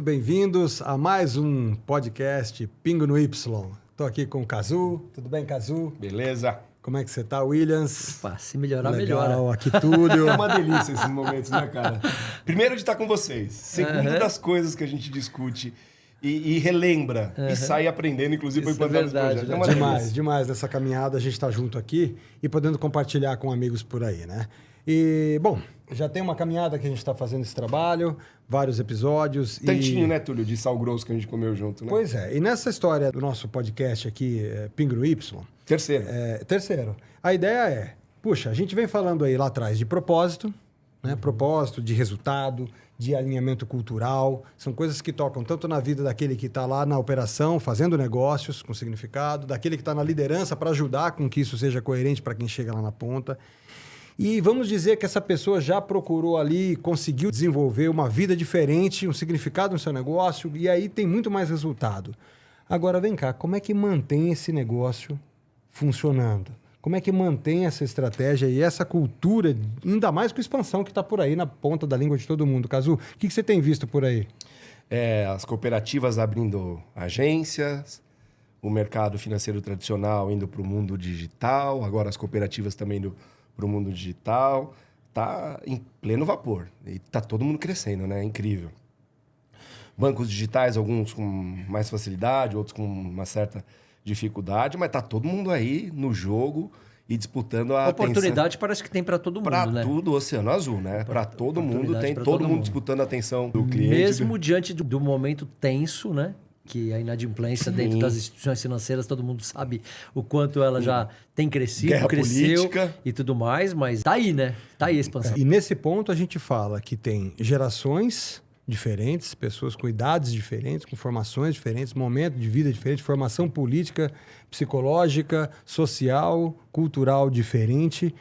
muito bem-vindos a mais um podcast Pingo no Y. Estou aqui com o Cazu. Tudo bem, Cazu? Beleza. Como é que você tá, Williams? Opa, se melhorar, Legal, melhora. aqui Túlio. É uma delícia esses momentos, né, cara? Primeiro de estar com vocês. Segundo das coisas que a gente discute e relembra. E sai aprendendo, inclusive, para Isso é implantar nos verdade, projetos. né? É uma Demais, delícia. demais dessa caminhada. A gente está junto aqui e podendo compartilhar com amigos por aí, né? E, bom, já tem uma caminhada que a gente está fazendo esse trabalho, vários episódios. Tantinho, né, Túlio, de sal grosso que a gente comeu junto, né? Pois é, e nessa história do nosso podcast aqui, Pingo no Y, Terceiro. terceiro, a ideia é, puxa, a gente vem falando aí lá atrás de propósito, né? Propósito, de resultado, de alinhamento cultural, são coisas que tocam tanto na vida daquele que está lá na operação, fazendo negócios com significado, daquele que está na liderança para ajudar com que isso seja coerente para quem chega lá na ponta. E vamos dizer que essa pessoa já procurou ali, conseguiu desenvolver uma vida diferente, um significado no seu negócio, e aí tem muito mais resultado. Agora, vem cá, como é que mantém esse negócio funcionando? Como é que mantém essa estratégia e essa cultura, ainda mais com a expansão que está por aí na ponta da língua de todo mundo? Cazu, o que você tem visto por aí? As cooperativas abrindo agências, o mercado financeiro tradicional indo para o mundo digital, agora as cooperativas também indo para o mundo digital. Tá em pleno vapor. E tá todo mundo crescendo, né? É incrível. Bancos digitais, alguns com mais facilidade, outros com uma certa dificuldade, mas tá todo mundo aí no jogo e disputando a Oportunidade parece que tem para todo mundo, para né? tudo o Oceano Azul, né? Para todo mundo, tem pra todo todo mundo mundo. disputando a atenção do cliente. Mesmo diante do momento tenso, né? Que a inadimplência dentro das instituições financeiras, todo mundo sabe o quanto ela já tem crescido, Guerra cresceu política. e tudo mais, mas tá aí, né? Tá aí a expansão. E nesse ponto a gente fala que tem gerações diferentes, pessoas com idades diferentes, com formações diferentes, momento de vida diferente, formação política, psicológica, social, cultural diferente.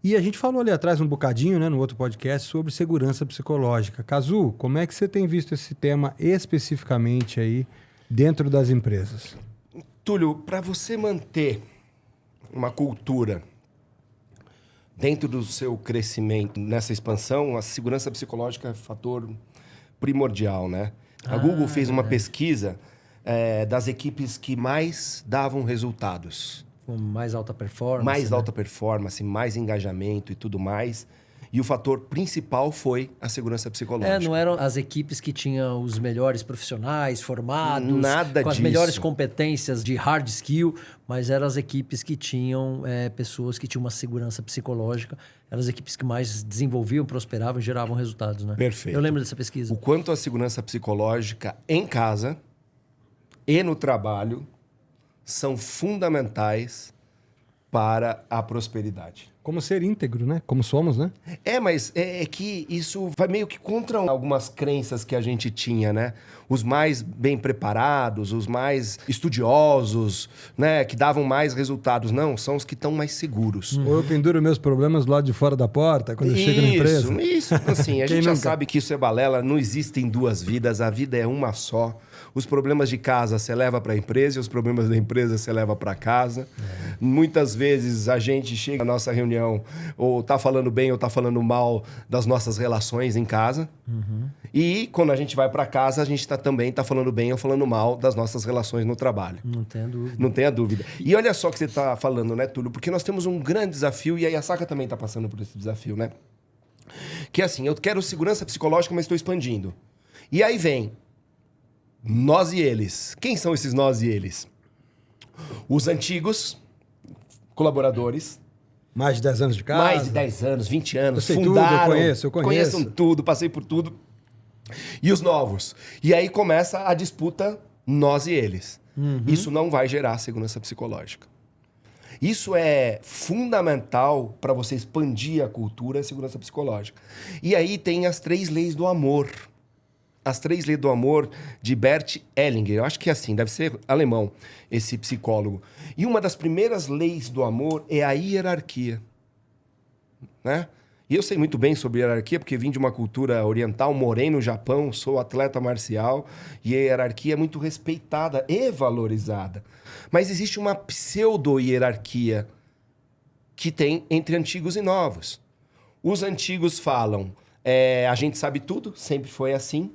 E a gente falou ali atrás um bocadinho, né, no outro podcast, sobre segurança psicológica. Cazu, como é que você tem visto esse tema especificamente aí dentro das empresas? Túlio, para você manter uma cultura dentro do seu crescimento, nessa expansão, a segurança psicológica é fator primordial, né? A Google fez uma pesquisa das equipes que mais davam resultados. Com mais alta performance. Mais né? alta performance, mais engajamento e tudo mais. E o fator principal foi a segurança psicológica. Não eram as equipes que tinham os melhores profissionais formados, Nada com as disso. melhores competências de hard skill, mas eram as equipes que tinham pessoas que tinham uma segurança psicológica, eram as equipes que mais desenvolviam, prosperavam e geravam resultados, né? Perfeito. Eu lembro dessa pesquisa. O quanto a segurança psicológica em casa e no trabalho são fundamentais para a prosperidade. Como ser íntegro, né? Como somos, né? Mas é que isso vai meio que contra algumas crenças que a gente tinha, né? Os mais bem preparados, os mais estudiosos, né? Que davam mais resultados. Não, são os que estão mais seguros. Ou eu penduro meus problemas do lado de fora da porta quando eu chego na empresa. Isso. Assim, a Quem gente já nunca? sabe que isso é balela, não existem duas vidas, a vida é uma só. Os problemas de casa você leva para a empresa e os problemas da empresa você leva para casa. Muitas vezes a gente chega na nossa reunião ou tá falando bem ou tá falando mal das nossas relações em casa. E quando a gente vai para casa, a gente também tá falando bem ou falando mal das nossas relações no trabalho. Não tenho dúvida. Não tenha dúvida. E olha só o que você tá falando, né, Túlio? Porque nós temos um grande desafio e a Yasaka também tá passando por esse desafio, né? Que é assim, eu quero segurança psicológica, mas estou expandindo. E aí vem nós e eles. Quem são esses nós e eles? Os antigos colaboradores. Mais de 10 anos de casa. Mais de 10 anos, 20 anos. Eu sei tudo, fundaram. eu conheço. Conheçam tudo, passei por tudo. E os novos. E aí começa a disputa nós e eles. Isso não vai gerar segurança psicológica. Isso é fundamental para você expandir a cultura e a segurança psicológica. E aí tem as 3 leis do amor. As 3 leis do amor de Bert Hellinger. Eu acho que é assim, deve ser alemão, esse psicólogo. E uma das primeiras leis do amor é a hierarquia. Né? E eu sei muito bem sobre hierarquia, porque vim de uma cultura oriental, morei no Japão, sou atleta marcial, e a hierarquia é muito respeitada e valorizada. Mas existe uma pseudo-hierarquia que tem entre antigos e novos. Os antigos falam, a gente sabe tudo, sempre foi assim.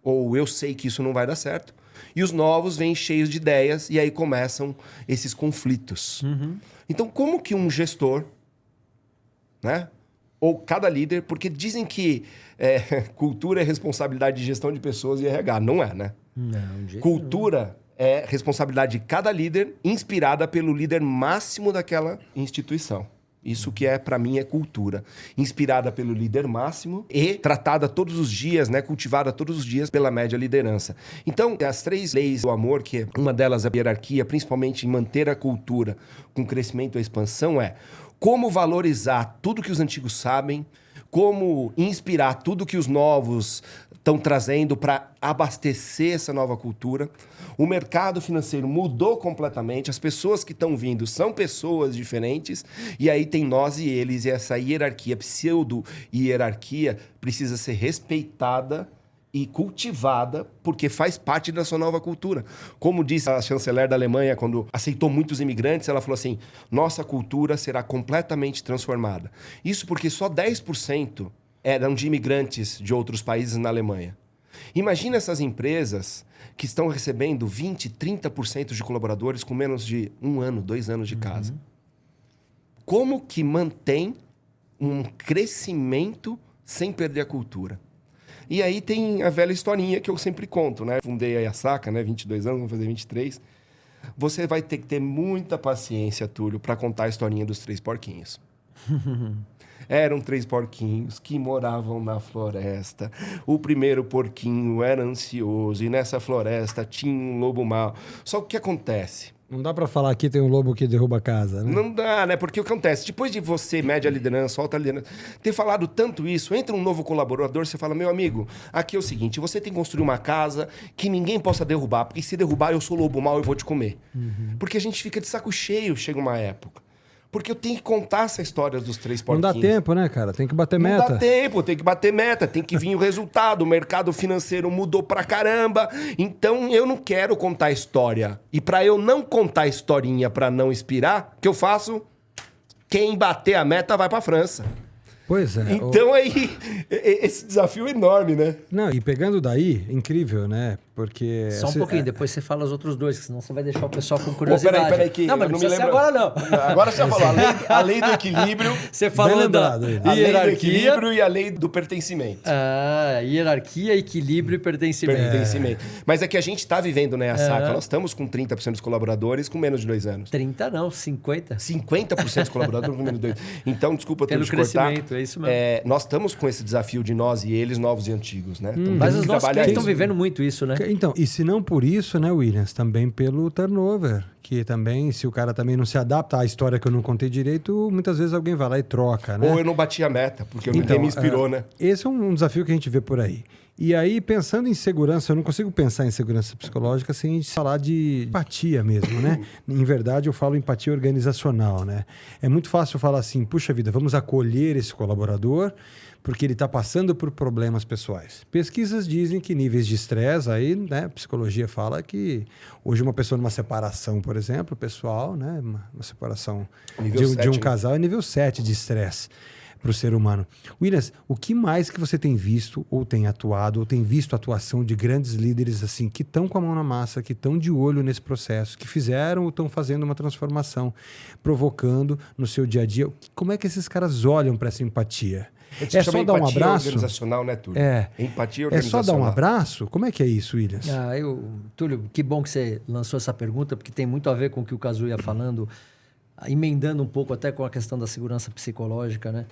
ou eu sei que isso não vai dar certo. E os novos vêm cheios de ideias e aí começam esses conflitos. Então, como que um gestor, né? Ou cada líder, porque dizem que cultura é responsabilidade de gestão de pessoas e RH. Não é, né? Não, de jeito Cultura é responsabilidade de cada líder, inspirada pelo líder máximo daquela instituição. Isso que para mim, é cultura. Inspirada pelo líder máximo e tratada todos os dias, né? Cultivada todos os dias pela média liderança. Então, as 3 leis do amor, que uma delas é a hierarquia, principalmente em manter a cultura com crescimento e expansão, é como valorizar tudo que os antigos sabem, como inspirar tudo que os novos estão trazendo para abastecer essa nova cultura. O mercado financeiro mudou completamente, as pessoas que estão vindo são pessoas diferentes, e aí tem nós e eles, e essa hierarquia, pseudo-hierarquia, precisa ser respeitada e cultivada, porque faz parte da sua nova cultura. Como disse a chanceler da Alemanha, quando aceitou muitos imigrantes, ela falou assim, nossa cultura será completamente transformada. Isso porque só 10% eram de imigrantes de outros países na Alemanha. Imagina essas empresas que estão recebendo 20%, 30% de colaboradores com menos de 1 ano, 2 anos de casa. Como que mantém um crescimento sem perder a cultura? E aí tem a velha historinha que eu sempre conto, né? Fundei a Yasaka, né? 22 anos, vamos fazer 23. Você vai ter que ter muita paciência, Túlio, para contar a historinha dos 3 porquinhos. Eram 3 porquinhos que moravam na floresta. O primeiro porquinho era ansioso e nessa floresta tinha um lobo mau. Só que o que acontece? Não dá pra falar que tem um lobo que derruba a casa, né? Não dá, né? Porque o que acontece? Depois de você, média liderança, alta liderança, ter falado tanto isso, entra um novo colaborador, você fala, meu amigo, aqui é o seguinte, você tem que construir uma casa que ninguém possa derrubar, porque se derrubar eu sou lobo mau e vou te comer. Porque a gente fica de saco cheio, chega uma época. Porque eu tenho que contar essa história dos 3 Não porquinhos. dá tempo, né, cara? Tem que bater meta. Não dá tempo, tem que bater meta, tem que vir o resultado. O mercado financeiro mudou pra caramba. Então eu não quero contar história. E pra eu não contar historinha pra não inspirar, o que eu faço? Quem bater a meta vai pra França. Pois é. Então aí, esse desafio é enorme, né? Não, e pegando daí, incrível, né? Porque... Só um pouquinho, depois você fala os outros 2, que senão você vai deixar o pessoal com curiosidade. Peraí, que não, mas eu não não me precisa ser lembro. agora não. Agora você já falou, a lei do equilíbrio, Você falou lembrado, da hein? a lei do hierarquia. equilíbrio e a lei do pertencimento. Ah, hierarquia, equilíbrio e pertencimento. Pertencimento. Mas é que a gente está vivendo, né, a saca. Nós estamos com 30% dos colaboradores com menos de 2 anos. 30 não, 50. 50% dos colaboradores com menos de 2 anos. Então, desculpa ter Pelo te cortar. crescimento, é isso mesmo. Nós estamos com esse desafio de nós e eles, novos e antigos, né? Então, Mas temos os que nossos trabalhar clientes estão isso. vivendo muito isso, né? Então, e se não por isso, né, Williams, também pelo turnover, que também, se o cara também não se adapta à história que eu não contei direito, muitas vezes alguém vai lá e troca, né? Ou eu não bati a meta, porque ninguém me inspirou, né? Esse é um desafio que a gente vê por aí. E aí, pensando em segurança, eu não consigo pensar em segurança psicológica sem a gente falar de empatia mesmo, né? Em verdade, eu falo empatia organizacional, né? É muito fácil falar assim, puxa vida, vamos acolher esse colaborador porque ele está passando por problemas pessoais. Pesquisas dizem que níveis de estresse, aí, né, a psicologia fala que hoje uma pessoa numa separação, por exemplo, pessoal, né, uma separação Nível de 7, um né? casal é nível 7 de estresse para o ser humano. Williams, o que mais que você tem visto, ou tem atuado, ou tem visto a atuação de grandes líderes assim, que estão com a mão na massa, que estão de olho nesse processo, que fizeram ou estão fazendo uma transformação, provocando no seu dia a dia? Como é que esses caras olham para essa empatia? É só dar um abraço? Organizacional, né, Túlio? Empatia É organizacional. só dar um abraço? Como é que é isso, Williams? Túlio, que bom que você lançou essa pergunta, porque tem muito a ver com o que o Cazu ia falando, emendando um pouco até com a questão da segurança psicológica, né?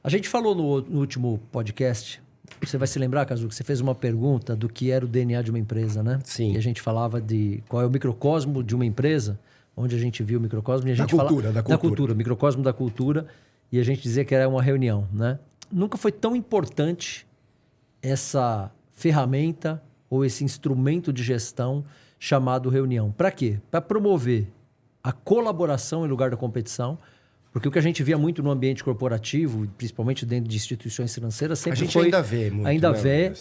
A gente falou no último podcast, você vai se lembrar, Cazu, que você fez uma pergunta do que era o DNA de uma empresa, né? Sim. E a gente falava de qual é o microcosmo de uma empresa, onde a gente viu o microcosmo e a gente Da cultura. microcosmo da cultura, e a gente dizia que era uma reunião, né? Nunca foi tão importante essa ferramenta ou esse instrumento de gestão chamado reunião. Para quê? Para promover a colaboração em lugar da competição, porque o que a gente via muito no ambiente corporativo, principalmente dentro de instituições financeiras, sempre A gente foi... ainda vê muito,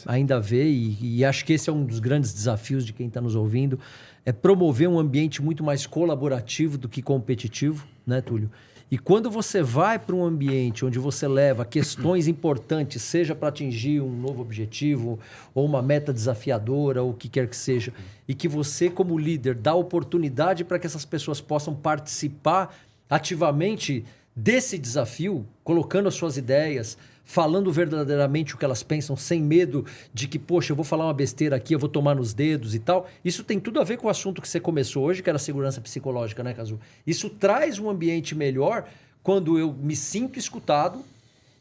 Ainda vê, e acho que esse é um dos grandes desafios de quem está nos ouvindo, é promover um ambiente muito mais colaborativo do que competitivo, né, Túlio? E quando você vai para um ambiente onde você leva questões importantes, seja para atingir um novo objetivo, ou uma meta desafiadora, ou o que quer que seja, e que você, como líder, dá oportunidade para que essas pessoas possam participar ativamente desse desafio, colocando as suas ideias, falando verdadeiramente o que elas pensam, sem medo de que, poxa, eu vou falar uma besteira aqui, eu vou tomar nos dedos e tal. Isso tem tudo a ver com o assunto que você começou hoje, que era a segurança psicológica, né, Cazu? Isso traz um ambiente melhor quando eu me sinto escutado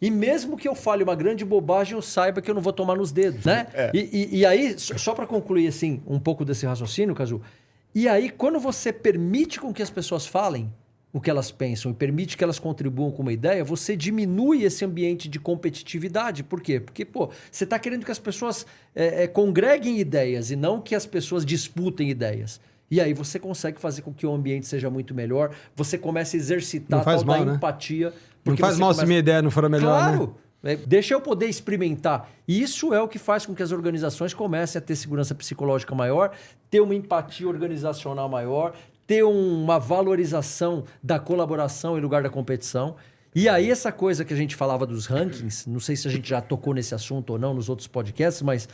e mesmo que eu fale uma grande bobagem, eu saiba que eu não vou tomar nos dedos, né? E aí, só para concluir assim, um pouco desse raciocínio, Cazu, e aí quando você permite com que as pessoas falem o que elas pensam e permite que elas contribuam com uma ideia, você diminui esse ambiente de competitividade. Por quê? Porque, pô, você está querendo que as pessoas congreguem ideias e não que as pessoas disputem ideias. E aí você consegue fazer com que o ambiente seja muito melhor, você começa a exercitar a da empatia. Não faz mal se minha ideia não for a melhor, claro, né? Deixa eu poder experimentar. E isso é o que faz com que as organizações comecem a ter segurança psicológica maior, ter uma empatia organizacional maior, ter uma valorização da colaboração em lugar da competição. E aí essa coisa que a gente falava dos rankings, não sei se a gente já tocou nesse assunto ou não nos outros podcasts, mas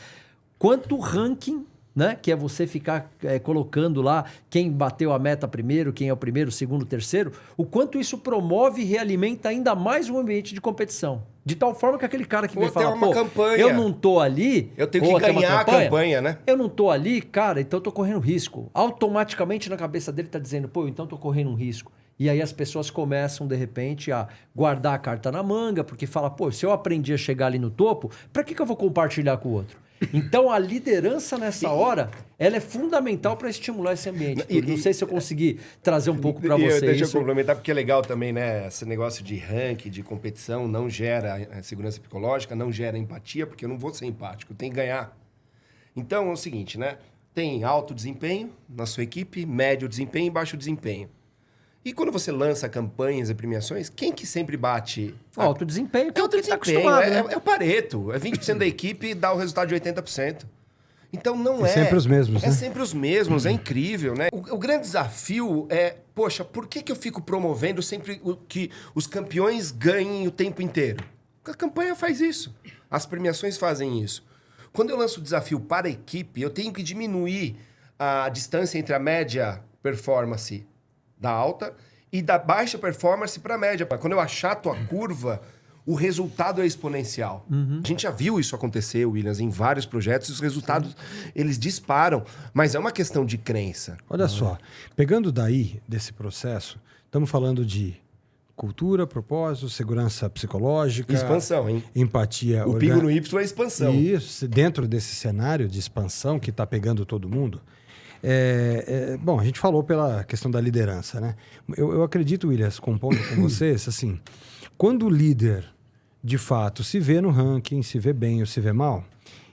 quanto ranking, né, que é você ficar colocando lá quem bateu a meta primeiro, quem é o primeiro, segundo, terceiro, o quanto isso promove e realimenta ainda mais o ambiente de competição. De tal forma que aquele cara que vem falar, pô, campanha. Eu não tô ali... Eu tenho que ganhar a campanha, né? Eu não tô ali, cara, então eu tô correndo risco. Automaticamente na cabeça dele tá dizendo, pô, então tô correndo um risco. E aí as pessoas começam, de repente, a guardar a carta na manga, porque fala, pô, se eu aprendi a chegar ali no topo, pra que eu vou compartilhar com o outro? Então a liderança nessa hora, ela é fundamental para estimular esse ambiente. Não sei se eu consegui trazer um pouco para você Deixa isso. eu complementar, porque é legal também, né? Esse negócio de ranking, de competição, não gera segurança psicológica, não gera empatia, porque eu não vou ser empático, eu tenho que ganhar. Então é o seguinte, né? Tem alto desempenho na sua equipe, médio desempenho e baixo desempenho. E quando você lança campanhas e premiações, quem que sempre bate? Alto desempenho. É alto desempenho, é o Pareto. É 20% da equipe e dá o resultado de 80%. Então não é... É sempre os mesmos, né? É sempre os mesmos, é incrível, né? O grande desafio é, poxa, por que eu fico promovendo sempre que os campeões ganhem o tempo inteiro? Porque a campanha faz isso. As premiações fazem isso. Quando eu lanço o desafio para a equipe, eu tenho que diminuir a distância entre a média performance da alta e da baixa performance para a média. Quando eu achato a curva, o resultado é exponencial. A gente já viu isso acontecer, Williams, em vários projetos, e os resultados, eles disparam. Mas é uma questão de crença. Olha só, pegando daí desse processo, estamos falando de cultura, propósito, segurança psicológica... Expansão, hein? Empatia... O pingo no Y é expansão. Isso, dentro desse cenário de expansão que está pegando todo mundo... bom, a gente falou pela questão da liderança, né? Eu acredito, Williams, compondo com vocês, assim, quando o líder, de fato, se vê no ranking, se vê bem ou se vê mal,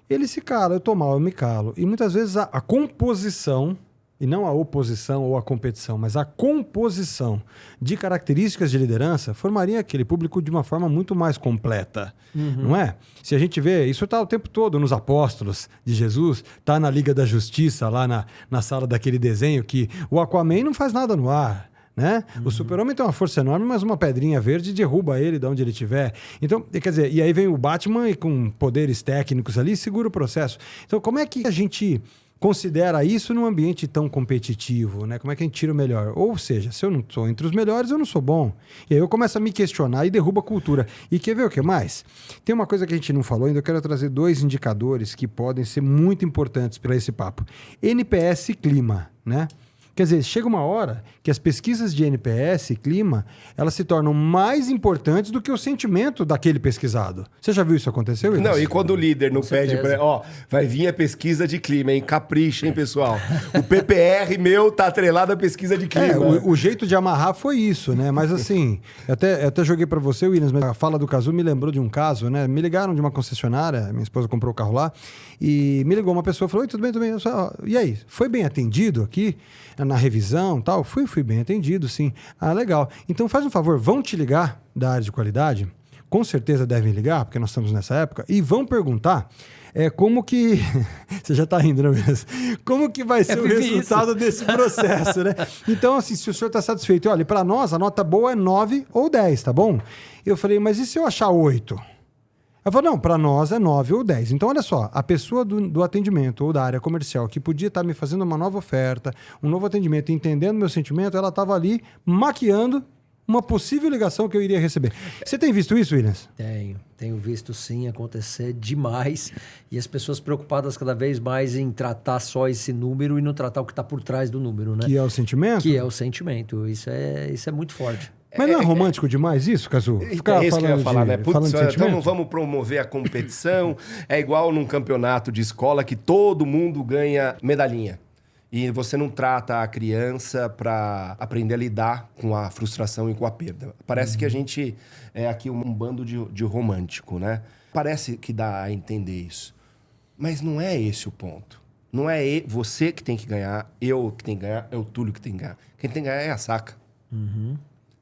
ele se cala, eu tô mal, eu me calo. E muitas vezes a composição, e não a oposição ou a competição, mas a composição de características de liderança formaria aquele público de uma forma muito mais completa, não é? Se a gente vê, isso está o tempo todo nos apóstolos de Jesus, está na Liga da Justiça, lá na sala daquele desenho que o Aquaman não faz nada no ar, né? O Super-Homem tem uma força enorme, mas uma pedrinha verde derruba ele de onde ele estiver. Então, quer dizer, e aí vem o Batman e com poderes técnicos ali segura o processo. Então, como é que a gente considera isso num ambiente tão competitivo, né? Como é que a gente tira o melhor? Ou seja, se eu não sou entre os melhores, eu não sou bom. E aí eu começo a me questionar e derruba a cultura. E quer ver o que mais? Tem uma coisa que a gente não falou ainda, eu quero trazer 2 indicadores que podem ser muito importantes para esse papo. NPS e clima, né? Quer dizer, chega uma hora que as pesquisas de NPS e clima, elas se tornam mais importantes do que o sentimento daquele pesquisado. Você já viu isso acontecer, Willis? Não, e quando o líder não pede pra... Ó, vai vir a pesquisa de clima, hein? Capricha, hein, pessoal? O PPR meu tá atrelado à pesquisa de clima. O jeito de amarrar foi isso, né? Mas assim, eu até joguei pra você, Williams, mas a fala do Cazu me lembrou de um caso, né? Me ligaram de uma concessionária, minha esposa comprou o carro lá, e me ligou uma pessoa e falou, oi, tudo bem, tudo bem. E aí, foi bem atendido aqui na revisão e tal? Fui bem atendido, sim. Ah, legal. Então faz um favor, vão te ligar da área de qualidade com certeza devem ligar, porque nós estamos nessa época, e vão perguntar como que... Você já está rindo, não é mesmo? Como que vai ser o resultado desse processo, né? Então, assim, se o senhor está satisfeito, olha, para nós a nota boa é 9 ou 10, tá bom? Eu falei, mas e se eu achar 8? Eu falei, não, para nós é 9 ou 10. Então, olha só, a pessoa do atendimento ou da área comercial que podia estar me fazendo uma nova oferta, um novo atendimento, entendendo meu sentimento, ela estava ali maquiando uma possível ligação que eu iria receber. Você tem visto isso, Williams? Tenho visto sim acontecer demais. E as pessoas preocupadas cada vez mais em tratar só esse número e não tratar o que está por trás do número, né? Que é o sentimento? Que é o sentimento. Isso é muito forte. Mas não é romântico demais isso, Cazu? É isso que eu ia falar, né? Putz, então vamos promover a competição. É igual num campeonato de escola que todo mundo ganha medalhinha. E você não trata a criança para aprender a lidar com a frustração e com a perda. Parece que a gente é aqui um bando de romântico, né? Parece que dá a entender isso. Mas não é esse o ponto. Não é você que tem que ganhar, eu que tenho que ganhar, é o Túlio que tem que ganhar. Quem tem que ganhar é a Saca.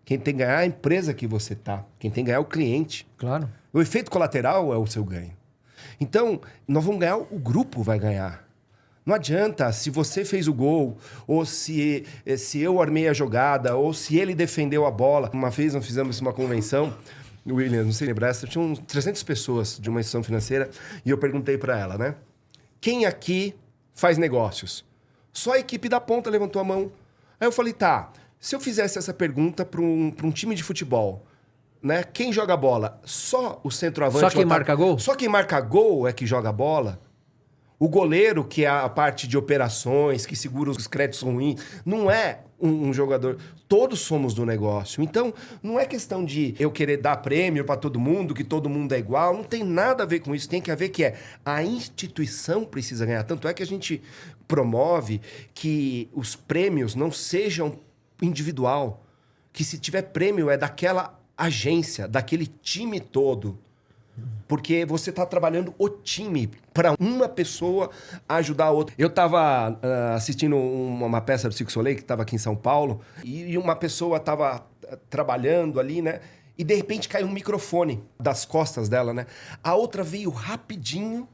Quem tem que ganhar é a empresa que você tá. Quem tem que ganhar é o cliente. Claro. O efeito colateral é o seu ganho. Então, nós vamos ganhar, o grupo vai ganhar. Não adianta, se você fez o gol, ou se eu armei a jogada, ou se ele defendeu a bola. Uma vez nós fizemos uma convenção, William, não sei lembrar, tinha uns 300 pessoas de uma instituição financeira, e eu perguntei para ela, né? Quem aqui faz negócios? Só a equipe da ponta levantou a mão. Aí eu falei, tá, se eu fizesse essa pergunta para um time de futebol, né? Quem joga bola? Só o centroavante? Só quem marca gol? Só quem marca gol é que joga bola? O goleiro, que é a parte de operações, que segura os créditos ruins, não é um jogador. Todos somos do negócio. Então, não é questão de eu querer dar prêmio para todo mundo, que todo mundo é igual. Não tem nada a ver com isso. Tem que ver que a instituição precisa ganhar. Tanto é que a gente promove que os prêmios não sejam individual. Que se tiver prêmio é daquela agência, daquele time todo. Porque você está trabalhando o time para uma pessoa ajudar a outra. Eu estava assistindo uma peça do Cirque du Soleil que estava aqui em São Paulo e uma pessoa estava trabalhando ali, né? E de repente caiu um microfone das costas dela, né? A outra veio rapidinho,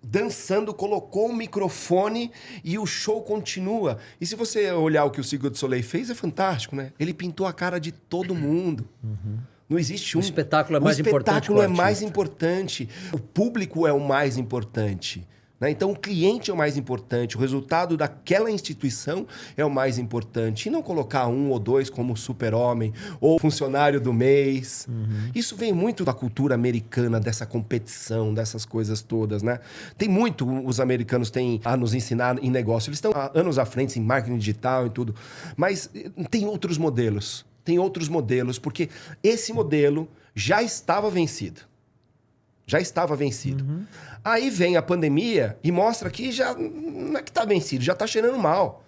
dançando, colocou o microfone e o show continua. E se você olhar o que o Cirque du Soleil fez, é fantástico, né? Ele pintou a cara de todo mundo. Não existe um... O espetáculo é mais importante. O espetáculo é mais importante. O público é o mais importante. Né? Então, o cliente é o mais importante. O resultado daquela instituição é o mais importante. E não colocar um ou dois como super-homem ou funcionário do mês. Isso vem muito da cultura americana, dessa competição, dessas coisas todas, né? Tem muito, os americanos têm a nos ensinar em negócio. Eles estão há anos à frente em marketing digital e tudo. Mas tem outros modelos. Tem outros modelos, porque esse modelo já estava vencido. Já estava vencido. Aí vem a pandemia e mostra que já não é que está vencido, já está cheirando mal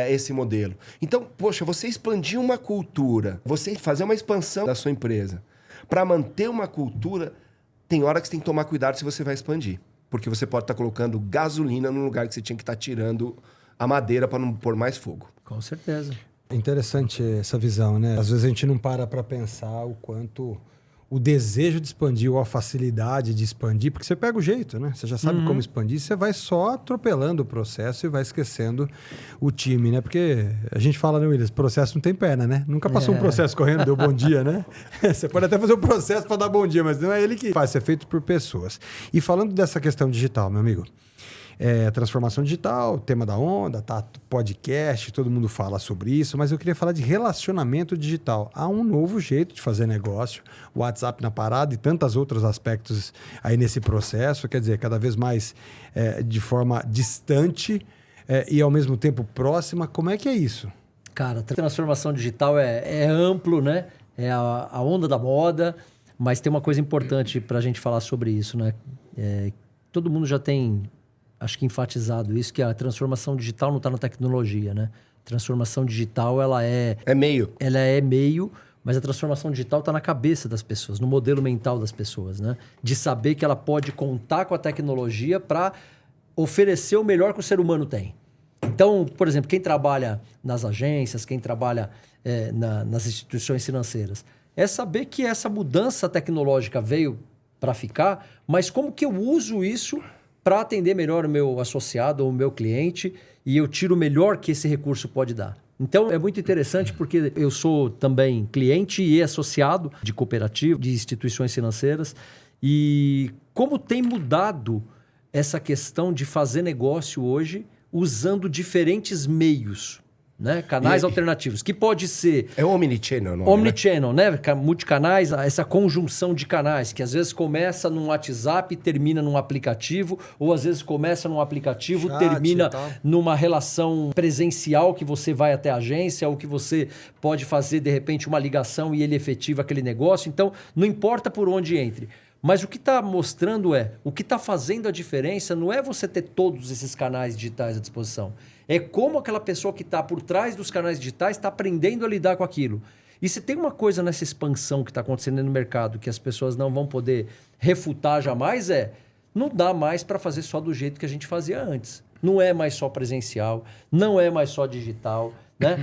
esse modelo. Então, poxa, você expandir uma cultura, você fazer uma expansão da sua empresa, para manter uma cultura, tem hora que você tem que tomar cuidado se você vai expandir. Porque você pode estar colocando gasolina no lugar que você tinha que estar tirando a madeira para não pôr mais fogo. Com certeza. Interessante essa visão, né? Às vezes a gente não para pensar o quanto o desejo de expandir ou a facilidade de expandir, porque você pega o jeito, né? Você já sabe como expandir, você vai só atropelando o processo e vai esquecendo o time, né? Porque a gente fala, né, Williams, processo não tem perna, né? Nunca passou um processo correndo, deu bom dia, né? Você pode até fazer um processo para dar bom dia, mas não é ele que faz, é feito por pessoas. E falando dessa questão digital, meu amigo, transformação digital, tema da onda, tá? Podcast, todo mundo fala sobre isso, mas eu queria falar de relacionamento digital. Há um novo jeito de fazer negócio, o WhatsApp na parada e tantos outros aspectos aí nesse processo, quer dizer, cada vez mais de forma distante e ao mesmo tempo próxima. Como é que é isso? Cara, transformação digital é amplo, né? É a onda da moda, mas tem uma coisa importante para a gente falar sobre isso, né? Todo mundo já tem... acho que enfatizado isso, que a transformação digital não está na tecnologia, né? Transformação digital, ela é... É meio. Ela é meio, mas a transformação digital está na cabeça das pessoas, no modelo mental das pessoas, né? De saber que ela pode contar com a tecnologia para oferecer o melhor que o ser humano tem. Então, por exemplo, quem trabalha nas agências, quem trabalha nas instituições financeiras, é saber que essa mudança tecnológica veio para ficar, mas como que eu uso isso para atender melhor o meu associado ou o meu cliente e eu tiro o melhor que esse recurso pode dar. Então, é muito interessante porque eu sou também cliente e associado de cooperativa, de instituições financeiras, e como tem mudado essa questão de fazer negócio hoje usando diferentes meios, né? Canais alternativos, que pode ser... É omnichannel, não é? Omnichannel, né? Multicanais, essa conjunção de canais, que às vezes começa num WhatsApp e termina num aplicativo, ou às vezes começa num aplicativo e termina numa relação presencial que você vai até a agência, ou que você pode fazer, de repente, uma ligação e ele efetiva aquele negócio. Então, não importa por onde entre. Mas o que está mostrando o que está fazendo a diferença não é você ter todos esses canais digitais à disposição. É como aquela pessoa que está por trás dos canais digitais está aprendendo a lidar com aquilo. E se tem uma coisa nessa expansão que está acontecendo no mercado que as pessoas não vão poder refutar jamais não dá mais para fazer só do jeito que a gente fazia antes. Não é mais só presencial, não é mais só digital. Né?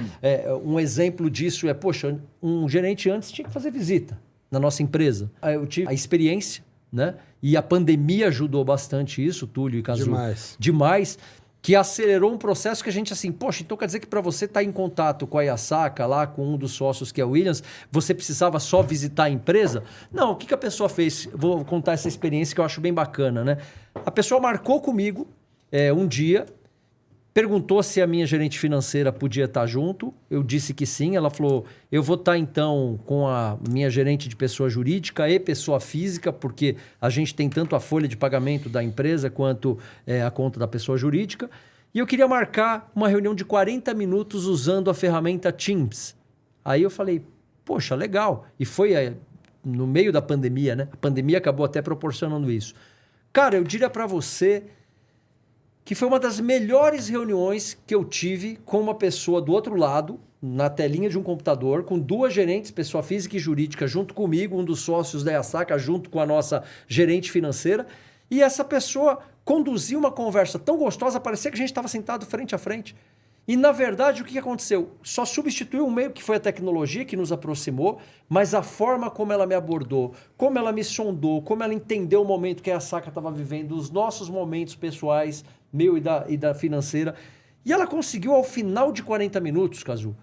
Um exemplo disso poxa, um gerente antes tinha que fazer visita na nossa empresa. Eu tive a experiência, né? E a pandemia ajudou bastante isso, Túlio e Cazu. Demais. Que acelerou um processo que a gente assim, poxa, então quer dizer que para você estar em contato com a Yasaka, lá com um dos sócios que é o Williams, você precisava só visitar a empresa? Não, o que a pessoa fez? Vou contar essa experiência que eu acho bem bacana, né? A pessoa marcou comigo um dia, perguntou se a minha gerente financeira podia estar junto. Eu disse que sim. Ela falou, eu vou estar então com a minha gerente de pessoa jurídica e pessoa física, porque a gente tem tanto a folha de pagamento da empresa quanto a conta da pessoa jurídica. E eu queria marcar uma reunião de 40 minutos usando a ferramenta Teams. Aí eu falei, poxa, legal. E foi no meio da pandemia, né? A pandemia acabou até proporcionando isso. Cara, eu diria para você que foi uma das melhores reuniões que eu tive com uma pessoa do outro lado, na telinha de um computador, com duas gerentes, pessoa física e jurídica, junto comigo, um dos sócios da Yasaka, junto com a nossa gerente financeira. E essa pessoa conduziu uma conversa tão gostosa, parecia que a gente estava sentado frente a frente. E, na verdade, o que aconteceu? Só substituiu um meio que foi a tecnologia que nos aproximou, mas a forma como ela me abordou, como ela me sondou, como ela entendeu o momento que a Yasaka estava vivendo, os nossos momentos pessoais, meu e da financeira. E ela conseguiu, ao final de 40 minutos, Cazu,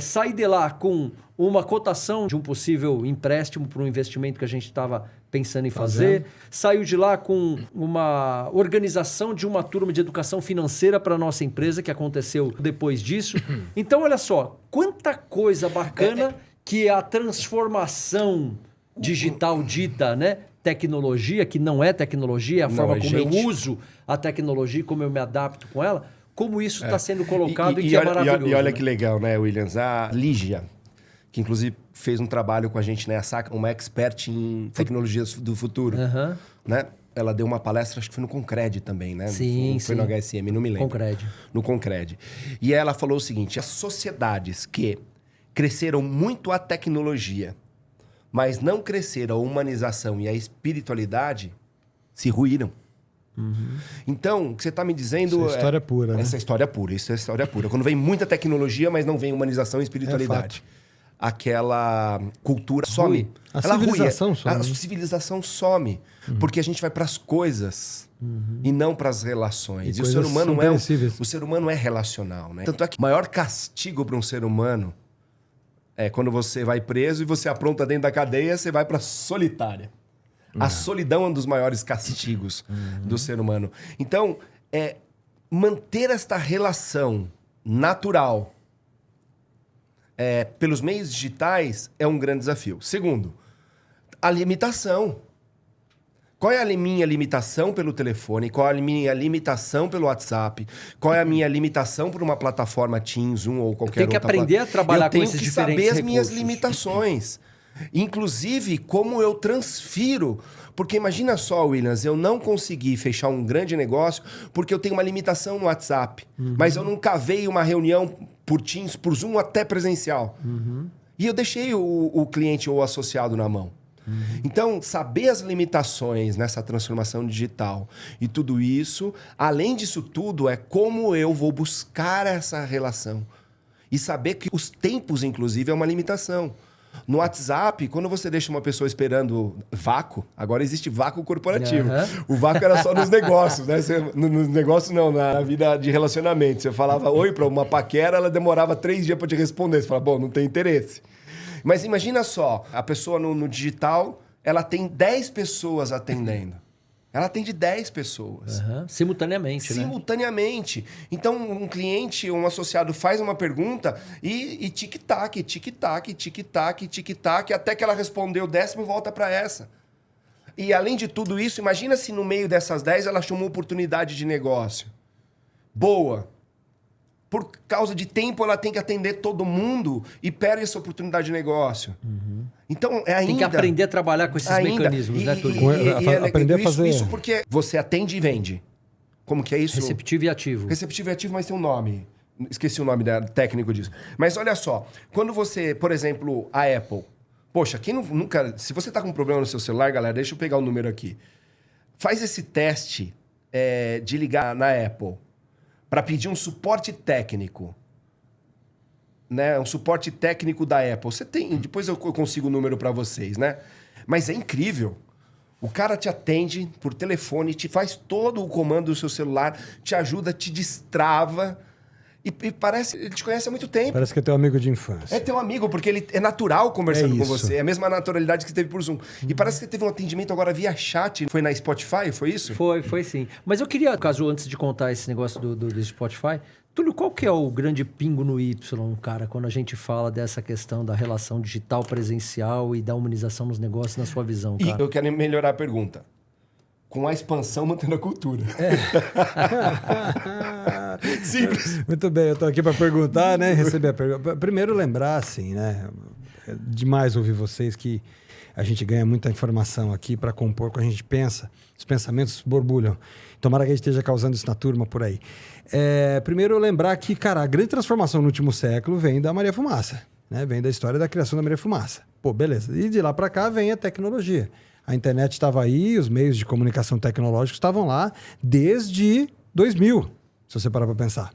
sair de lá com uma cotação de um possível empréstimo para um investimento que a gente estava pensando em fazer. Saiu de lá com uma organização de uma turma de educação financeira para a nossa empresa, que aconteceu depois disso. Então, olha só, quanta coisa bacana que a transformação digital dita, né? Tecnologia, que não é tecnologia, é a forma como eu uso a tecnologia, como eu me adapto com ela, como isso está sendo colocado e que é maravilhoso. E olha que legal, né, Williams? A Lígia, que inclusive fez um trabalho com a gente na Yasaka, uma expert em tecnologias do futuro, né? Ela deu uma palestra, acho que foi no Concred também, né? Sim, foi no HSM, não me lembro. Concred. No Concred. E ela falou o seguinte, as sociedades que cresceram muito a tecnologia, mas não cresceram a humanização e a espiritualidade, se ruíram. Então, o que você está me dizendo... Isso é história pura, né? Essa é história pura, isso é história pura. Quando vem muita tecnologia, mas não vem humanização e espiritualidade. Aquela cultura some. A civilização some. A civilização some. Porque a gente vai para as coisas e não para as relações. E o ser humano o ser humano é relacional, né? Tanto é que o maior castigo para um ser humano é quando você vai preso e você apronta dentro da cadeia, você vai para solitária. A solidão é um dos maiores castigos do ser humano. Então, manter esta relação natural pelos meios digitais é um grande desafio. Segundo, a limitação. Qual é a minha limitação pelo telefone? Qual é a minha limitação pelo WhatsApp? Qual é a minha limitação por uma plataforma Teams, Zoom ou qualquer outra? Tem que aprender a trabalhar com esses diferentes recursos. Eu tenho que saber as minhas limitações. Inclusive, como eu transfiro. Porque imagina só, Williams, eu não consegui fechar um grande negócio porque eu tenho uma limitação no WhatsApp. Mas eu não cavei uma reunião por Teams, por Zoom, até presencial. E eu deixei o cliente ou o associado na mão. Então, saber as limitações nessa transformação digital e tudo isso, além disso tudo, é como eu vou buscar essa relação. E saber que os tempos, inclusive, é uma limitação. No WhatsApp, quando você deixa uma pessoa esperando vácuo, agora existe vácuo corporativo. O vácuo era só nos negócios, né? Nos negócios não, na vida de relacionamento. Você falava oi para uma paquera, ela demorava 3 dias para te responder. Você fala, bom, não tem interesse. Mas imagina só, a pessoa no digital, ela tem 10 pessoas atendendo. Ela atende 10 pessoas. Simultaneamente, né? Simultaneamente. Então, um cliente, um associado faz uma pergunta e tic-tac, tic-tac, tic-tac, tic-tac, até que ela respondeu o 10º e volta para essa. E, além de tudo isso, imagina se no meio dessas 10 ela achou uma oportunidade de negócio. Boa. Por causa de tempo, ela tem que atender todo mundo e perde essa oportunidade de negócio. Então, ainda... Tem que aprender a trabalhar com esses mecanismos, né, Túlio? Aprender a fazer... Isso porque você atende e vende. Como que é isso? Receptivo e ativo. Receptivo e ativo, mas tem um nome. Esqueci o nome técnico disso. Mas olha só, quando você, por exemplo, a Apple... Poxa, quem nunca... Se você está com um problema no seu celular, galera, deixa eu pegar o número aqui. Faz esse teste de ligar na Apple para pedir um suporte técnico. Né? Um suporte técnico da Apple. Você tem... Depois eu consigo o número para vocês, né? Mas é incrível. O cara te atende por telefone, te faz todo o comando do seu celular, te ajuda, te destrava. E parece... Ele te conhece há muito tempo. Parece que é teu amigo de infância. É teu amigo, porque ele é natural conversando com você. É a mesma naturalidade que você teve por Zoom. E parece que teve um atendimento agora via chat. Foi na Spotify, foi isso? Foi sim. Mas eu queria, caso antes de contar esse negócio do Spotify, Túlio, qual que é o grande pingo no Y, cara, quando a gente fala dessa questão da relação digital presencial e da humanização nos negócios, na sua visão, cara? E eu quero melhorar a pergunta. Com a expansão, mantendo a cultura. Simples. Muito bem, eu tô aqui para perguntar, né? Receber a pergunta. Primeiro lembrar, assim, né? É demais ouvir vocês que a gente ganha muita informação aqui para compor quando a gente pensa. Os pensamentos borbulham. Tomara que a gente esteja causando isso na turma por aí. Primeiro lembrar que, cara, a grande transformação no último século vem da Maria Fumaça, né? Vem da história da criação da Maria Fumaça. Pô, beleza. E de lá para cá vem a tecnologia. A internet estava aí, os meios de comunicação tecnológicos estavam lá desde 2000, se você parar para pensar.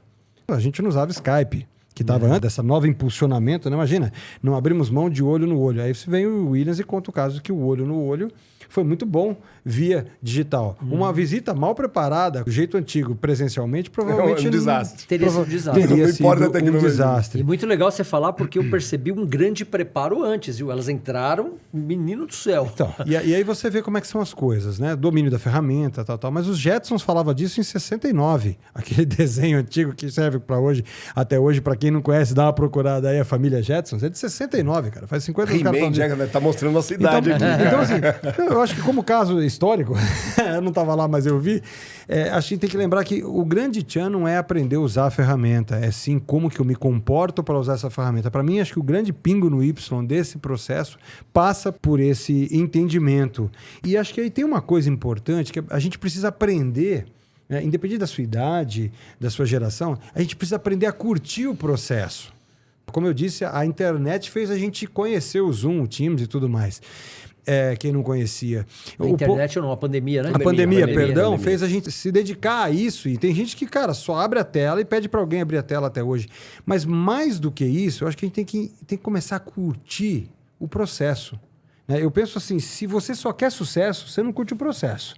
A gente não usava Skype, que estava antes dessa nova impulsionamento, né? Imagina, não abrimos mão de olho no olho. Aí você vem o Williams e conta o caso que o olho no olho foi muito bom via digital. Uma visita mal preparada, do jeito antigo, presencialmente, provavelmente... É um desastre. Teria sido um desastre. Teria Não importa a sido um tecnologia. desastre. E muito legal você falar, porque eu percebi um grande preparo antes, viu? Elas entraram, menino do céu. Então, e aí você vê como é que são as coisas, né? Domínio da ferramenta, tal. Mas os Jetsons falavam disso em 69. Aquele desenho antigo que serve para hoje, até hoje, para quem não conhece, dá uma procurada aí, a família Jetsons. É de 69, cara. Faz 50 anos que He-Man, cara tá mostrando a nossa idade aqui. Então, assim, eu acho que como caso histórico, eu não estava lá, mas eu vi, a gente tem que lembrar que o grande tchan não é aprender a usar a ferramenta, é sim como que eu me comporto para usar essa ferramenta. Para mim, acho que o grande pingo no Y desse processo passa por esse entendimento. E acho que aí tem uma coisa importante, que a gente precisa aprender, né, independente da sua idade, da sua geração, a gente precisa aprender a curtir o processo. Como eu disse, a internet fez a gente conhecer o Zoom, o Teams e tudo mais. Quem não conhecia. A internet ou não, a pandemia, né? A pandemia, fez a gente se dedicar a isso. E tem gente que, cara, só abre a tela e pede para alguém abrir a tela até hoje. Mas mais do que isso, eu acho que a gente tem que começar a curtir o processo. Né? Eu penso assim, se você só quer sucesso, você não curte o processo.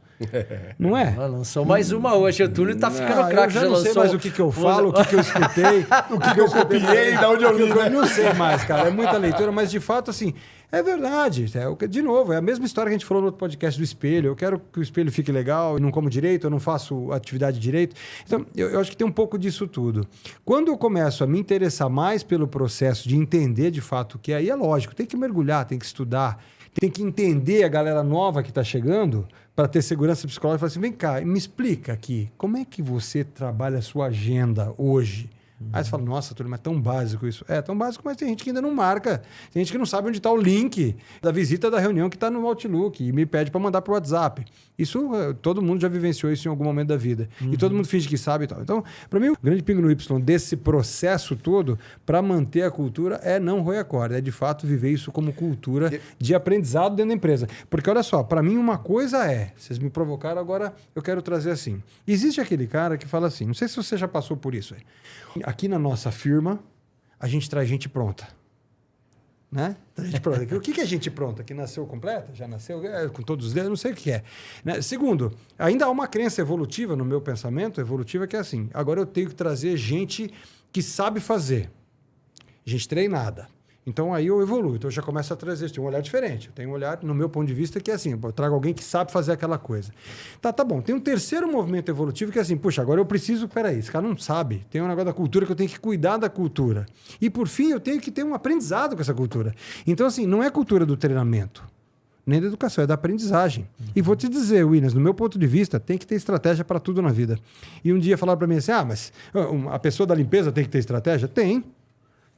Não é? Lançou mais uma hoje. O Túlio tá ficando craque. Eu já não sei mais o que eu falo, o que eu escutei, o que eu copiei, de onde eu li. Eu não sei mais, cara. É muita leitura, mas de fato, assim, é verdade. De novo, é a mesma história que a gente falou no outro podcast do espelho. Eu quero que o espelho fique legal, eu não como direito, eu não faço atividade direito. Então, eu acho que tem um pouco disso tudo. Quando eu começo a me interessar mais pelo processo de entender de fato o que é, aí é lógico, tem que mergulhar, tem que estudar, tem que entender a galera nova que está chegando para ter segurança psicológica. Falar assim, vem cá, me explica aqui, como é que você trabalha a sua agenda hoje? Aí você fala, nossa, Túlio, mas é tão básico isso. É tão básico, mas tem gente que ainda não marca. Tem gente que não sabe onde está o link da visita da reunião que está no Outlook e me pede para mandar para o WhatsApp. Isso, todo mundo já vivenciou isso em algum momento da vida. E todo mundo finge que sabe e tal. Então, para mim, o grande pingo no Y desse processo todo, para manter a cultura, é não roer a corda. É, de fato, viver isso como cultura de aprendizado dentro da empresa. Porque, olha só, para mim, uma coisa vocês me provocaram, agora eu quero trazer assim. Existe aquele cara que fala assim, não sei se você já passou por isso. Aqui na nossa firma, a gente traz gente pronta. Né? A gente pronta. O que é gente pronta? Que nasceu completa? Já nasceu com todos os dedos? Não sei o que é. Né? Segundo, ainda há uma crença evolutiva no meu pensamento, evolutiva, que é assim, agora eu tenho que trazer gente que sabe fazer, gente treinada. Então aí eu evoluo, então eu já começo a trazer um olhar diferente. Eu tenho um olhar, no meu ponto de vista, que é assim, eu trago alguém que sabe fazer aquela coisa. Tá bom. Tem um terceiro movimento evolutivo que é assim, puxa, agora eu preciso, peraí, esse cara não sabe. Tem um negócio da cultura que eu tenho que cuidar da cultura. E por fim, eu tenho que ter um aprendizado com essa cultura. Então assim, não é cultura do treinamento, nem da educação, é da aprendizagem. E vou te dizer, Williams, no meu ponto de vista, tem que ter estratégia para tudo na vida. E um dia falaram para mim assim, mas a pessoa da limpeza tem que ter estratégia? Tem.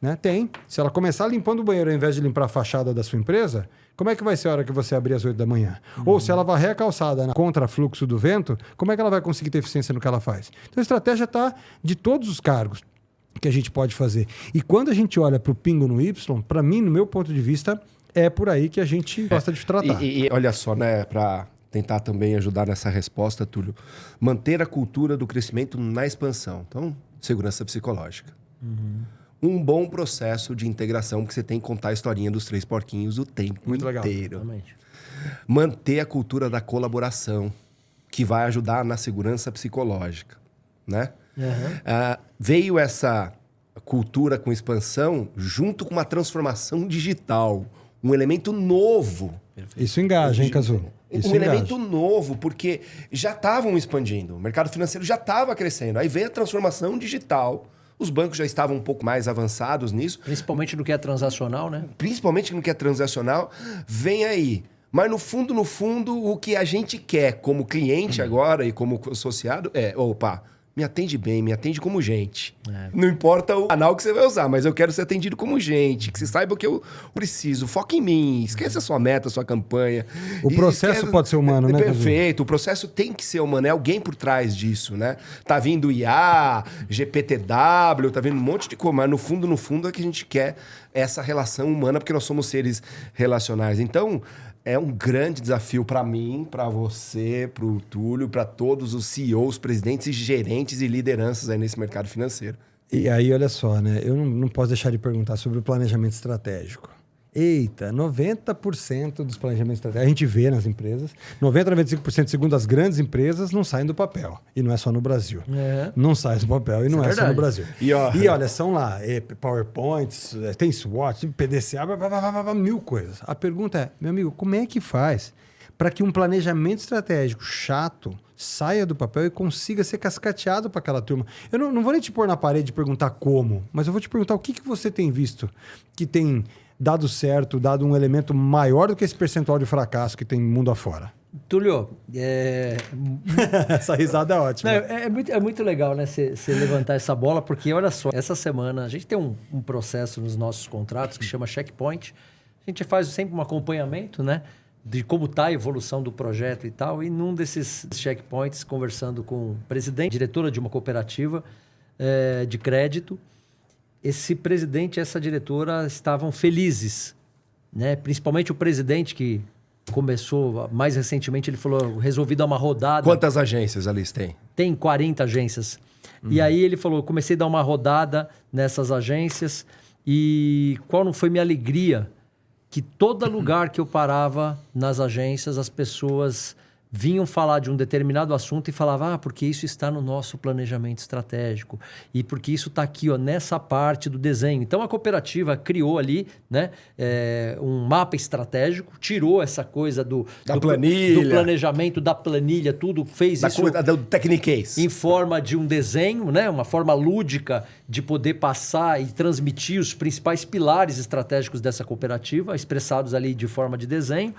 Né? Tem. Se ela começar limpando o banheiro ao invés de limpar a fachada da sua empresa, como é que vai ser a hora que você abrir às 8 da manhã? Ou se ela varrer a calçada na contrafluxo do vento, como é que ela vai conseguir ter eficiência no que ela faz? Então a estratégia está de todos os cargos que a gente pode fazer. E quando a gente olha para o pingo no Y, para mim, no meu ponto de vista, é por aí que a gente gosta de tratar. E olha só, né, para tentar também ajudar nessa resposta, Túlio, manter a cultura do crescimento na expansão. Então, segurança psicológica. Um bom processo de integração, porque você tem que contar a historinha dos 3 porquinhos o tempo Muito legal. inteiro. Realmente. Manter a cultura da colaboração, que vai ajudar na segurança psicológica, né? Veio essa cultura com expansão junto com uma transformação digital, um elemento novo. Isso engaja, hein, Cazu? Isso Elemento novo, porque já estavam expandindo, o mercado financeiro já estava crescendo. Aí veio a transformação digital. Os bancos já estavam um pouco mais avançados nisso. Principalmente no que é transacional, né? Principalmente no que é transacional. Vem aí. Mas no fundo, o que a gente quer como cliente agora e como associado é, opa, me atende bem, me atende como gente. Não importa o canal que você vai usar, mas eu quero ser atendido como gente, que você saiba o que eu preciso. Foca em mim, esquece a sua meta, a sua campanha. O processo pode ser humano, né? Perfeito, o processo tem que ser humano, é alguém por trás disso, né? Tá vindo IA, GPTW, tá vindo um monte de coisa, mas no fundo é que a gente quer essa relação humana, porque nós somos seres relacionais. Então, é um grande desafio para mim, para você, para o Túlio, para todos os CEOs, presidentes e gerentes e lideranças aí nesse mercado financeiro. E aí, olha só, né? Eu não posso deixar de perguntar sobre o planejamento estratégico. Eita, 90% dos planejamentos estratégicos, a gente vê nas empresas, 90% segundo as grandes empresas, não saem do papel. E não é só no Brasil. Não sai do papel e não é só no Brasil. E olha, são lá PowerPoints, tem SWOT, PDCA, mil coisas. A pergunta é, meu amigo, como é que faz para que um planejamento estratégico chato saia do papel e consiga ser cascateado para aquela turma? Eu não vou nem te pôr na parede e perguntar como, mas eu vou te perguntar o que você tem visto que tem dado certo, dado um elemento maior do que esse percentual de fracasso que tem mundo afora. Túlio, Essa risada é ótima. Não, é muito legal, né, você levantar essa bola, porque olha só, essa semana a gente tem um processo nos nossos contratos que chama checkpoint. A gente faz sempre um acompanhamento, né, de como está a evolução do projeto e tal. E num desses checkpoints, conversando com o presidente, diretora de uma cooperativa de crédito, esse presidente e essa diretora estavam felizes, né? Principalmente o presidente, que começou mais recentemente, ele falou, resolvi dar uma rodada. Quantas agências, Alice, tem? Tem 40 agências. E aí ele falou, comecei a dar uma rodada nessas agências e qual não foi minha alegria que todo lugar que eu parava nas agências, as pessoas vinham falar de um determinado assunto e falavam, porque isso está no nosso planejamento estratégico e porque isso está aqui, ó, nessa parte do desenho. Então, a cooperativa criou ali, né, um mapa estratégico, tirou essa coisa do planejamento, da planilha, tudo, fez isso do Technicase. Em forma de um desenho, né, uma forma lúdica de poder passar e transmitir os principais pilares estratégicos dessa cooperativa, expressados ali de forma de desenho.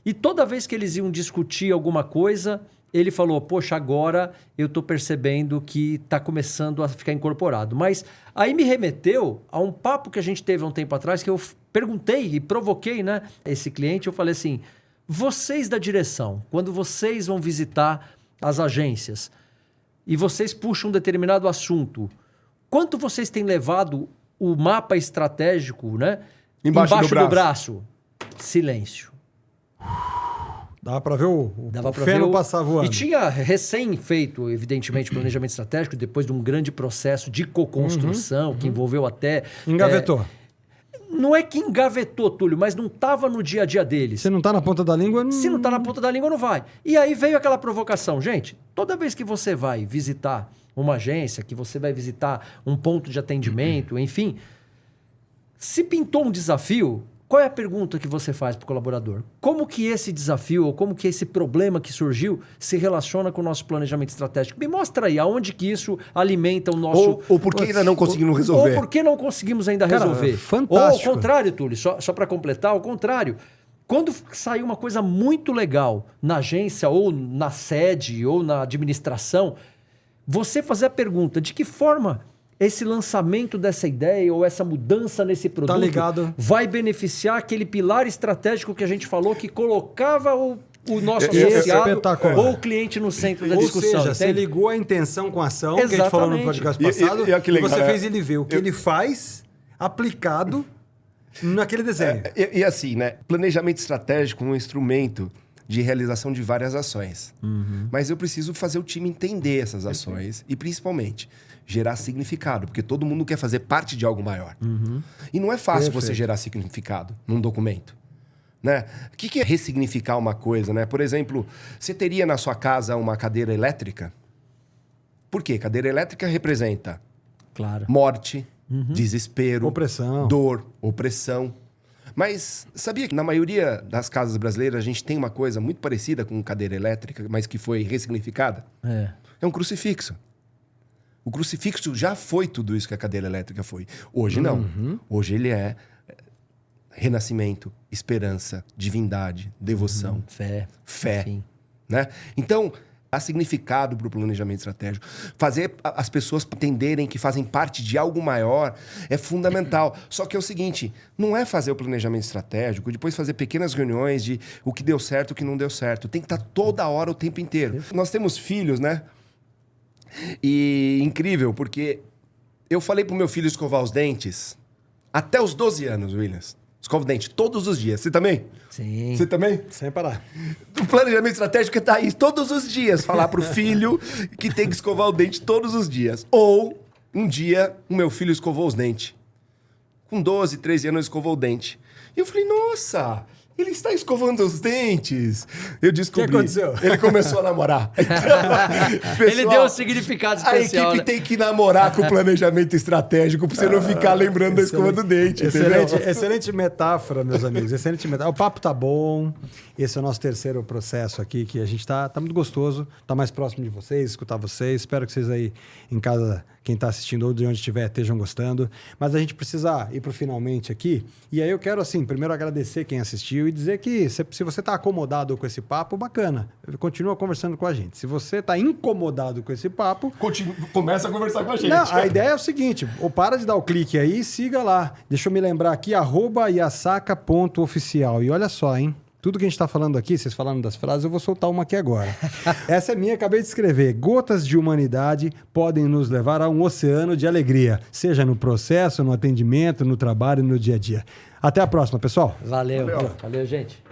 E toda vez que eles iam discutir alguma coisa, ele falou, poxa, agora eu estou percebendo que está começando a ficar incorporado. Mas aí me remeteu a um papo que a gente teve há um tempo atrás, que eu perguntei e provoquei, né, esse cliente. Eu falei assim, vocês da direção, quando vocês vão visitar as agências e vocês puxam um determinado assunto, quanto vocês têm levado o mapa estratégico, né, embaixo do braço? Silêncio. Dava para ver o feno passar voando. E tinha recém feito, evidentemente, planejamento estratégico, depois de um grande processo de co-construção, que envolveu até... Engavetou. não é que engavetou, Túlio, mas não estava no dia a dia deles. Se não tá na ponta da língua... Se não está na ponta da língua, não vai. E aí veio aquela provocação. Gente, toda vez que você vai visitar uma agência, que você vai visitar um ponto de atendimento, enfim, se pintou um desafio, qual é a pergunta que você faz para o colaborador? Como que esse desafio, ou como que esse problema que surgiu se relaciona com o nosso planejamento estratégico? Me mostra aí, aonde que isso alimenta o nosso... Ou por que ainda não conseguimos resolver? Ou por que não conseguimos ainda resolver? Fantástico. Ou ao contrário, Túlio, só para completar, ao contrário. Quando saiu uma coisa muito legal na agência, ou na sede, ou na administração, você fazer a pergunta, de que forma esse lançamento dessa ideia ou essa mudança nesse produto ligado. vai beneficiar aquele pilar estratégico que a gente falou que colocava o nosso Esse associado espetacular. ou o cliente no centro da Ou discussão. seja, você entende? ligou a intenção com a ação, que a gente falou no Exatamente. podcast passado, E que legal, você né? fez ele ver o que ele faz aplicado naquele desenho. E assim, né? Planejamento estratégico é um instrumento de realização de várias ações. Mas eu preciso fazer o time entender essas ações e, principalmente, gerar significado, porque todo mundo quer fazer parte de algo maior. E não é fácil você gerar significado num documento. Né? O que é ressignificar uma coisa? Né? Por exemplo, você teria na sua casa uma cadeira elétrica? Por quê? Cadeira elétrica representa Claro. morte, desespero, Opressão. dor, opressão. Mas sabia que na maioria das casas brasileiras a gente tem uma coisa muito parecida com cadeira elétrica, mas que foi ressignificada? É um crucifixo. O crucifixo já foi tudo isso que a cadeira elétrica foi. Hoje não. Hoje ele é renascimento, esperança, divindade, devoção, fé. Enfim. Né? Então, há significado para o planejamento estratégico. Fazer as pessoas entenderem que fazem parte de algo maior é fundamental. Só que é o seguinte, não é fazer o planejamento estratégico, depois fazer pequenas reuniões de o que deu certo, o que não deu certo. Tem que estar toda hora, o tempo inteiro. Nós temos filhos, né? E incrível, porque eu falei pro meu filho escovar os dentes até os 12 anos, Williams. Escova o dente todos os dias. Você também? Sim. Você também? Sem parar. O planejamento estratégico é estar aí todos os dias. Falar pro filho que tem que escovar o dente todos os dias. Ou, um dia, o meu filho escovou os dentes. Com 12, 13 anos, escovou o dente. E eu falei, nossa, ele está escovando os dentes. Eu descobri. O que aconteceu? Ele começou a namorar. Ele deu um significado especial. A equipe né? tem que namorar com o planejamento estratégico pra você não ficar lembrando da escova do dente, entendeu? Excelente metáfora, meus amigos. Excelente metáfora. O papo tá bom. Esse é o nosso terceiro processo aqui, que a gente tá muito gostoso. Tá mais próximo de vocês, escutar vocês. Espero que vocês aí em casa, quem tá assistindo ou de onde estiver, estejam gostando. Mas a gente precisa ir pro finalmente aqui. E aí eu quero, assim, primeiro agradecer quem assistiu e dizer que se você tá acomodado com esse papo, bacana. Continua conversando com a gente. Se você tá incomodado com esse papo... Começa a conversar com a gente. Não, a ideia é o seguinte, ou para de dar o clique aí e siga lá. Deixa eu me lembrar aqui, @yasaka.oficial. E olha só, hein? Tudo que a gente está falando aqui, vocês falando das frases, eu vou soltar uma aqui agora. Essa é minha, acabei de escrever. Gotas de humanidade podem nos levar a um oceano de alegria, seja no processo, no atendimento, no trabalho, no dia a dia. Até a próxima, pessoal. Valeu, gente.